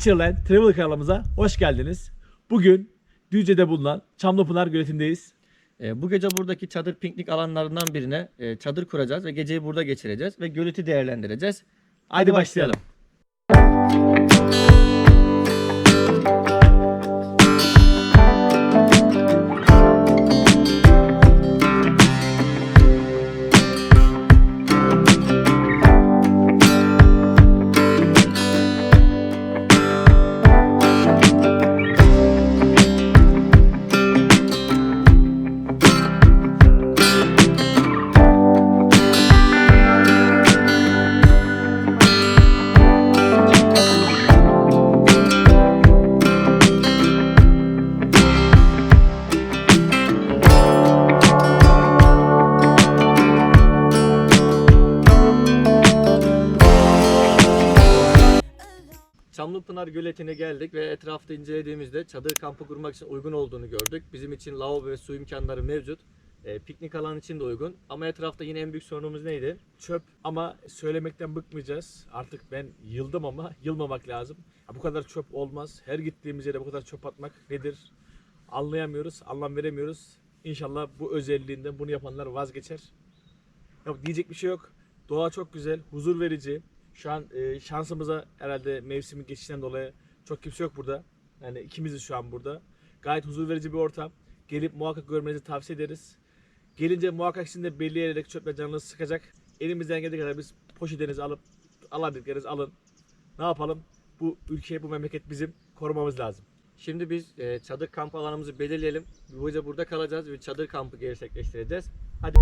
Natureland Travel kanalımıza hoş geldiniz. Bugün Düzce'de bulunan Çamlıpınar Göleti'ndeyiz. Bu gece buradaki çadır piknik alanlarından birine çadır kuracağız ve geceyi burada geçireceğiz ve göleti değerlendireceğiz. Hadi başlayalım. Çamlıpınar Göleti'ne geldik ve etrafta incelediğimizde çadır kampı kurmak için uygun olduğunu gördük. Bizim için lavabo ve su imkanları mevcut. Piknik alanı için de uygun. Ama etrafta yine en büyük sorunumuz neydi? Çöp, ama söylemekten bıkmayacağız. Artık ben yıldım ama yılmamak lazım. Ya bu kadar çöp olmaz. Her gittiğimiz yere bu kadar çöp atmak nedir? Anlayamıyoruz, anlam veremiyoruz. İnşallah bu özelliğinden bunu yapanlar vazgeçer. Ya diyecek bir şey yok. Doğa çok güzel, huzur verici. Şu an şansımıza herhalde mevsimin geçişinden dolayı çok kimse yok burada. Yani ikimiziz şu an burada. Gayet huzur verici bir ortam. Gelip muhakkak görmenizi tavsiye ederiz. Gelince muhakkak sizin de belli yerlerdeki çöpler canınızı sıkacak. Elimizden geldiği kadar biz poşetlerinizi alıp alabildiklerinizi alın. Ne yapalım? Bu ülke, bu memleket bizim. Korumamız lazım. Şimdi biz çadır kamp alanımızı belirleyelim. Bu gece burada kalacağız ve çadır kampı gerçekleştireceğiz. Hadi.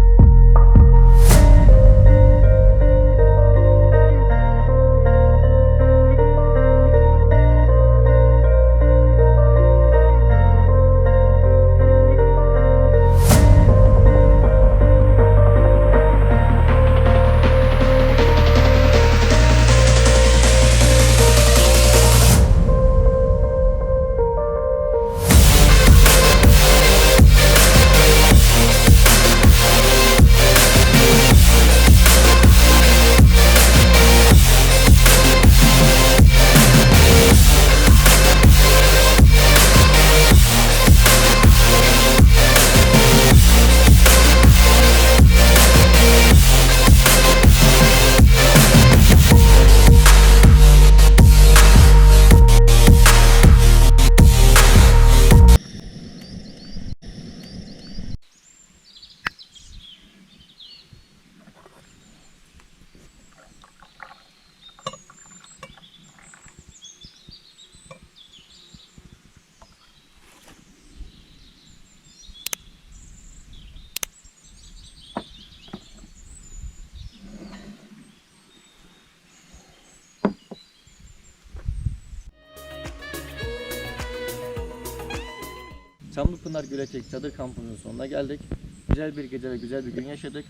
Çamlıpınar Göleti çadır kampımızın sonuna geldik. Güzel bir gece ve güzel bir gün yaşadık.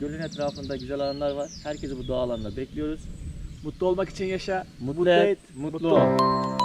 Gölün etrafında güzel alanlar var. Herkesi bu doğa alanına bekliyoruz. Mutlu olmak için yaşa. Mutlu et, mutlu ol.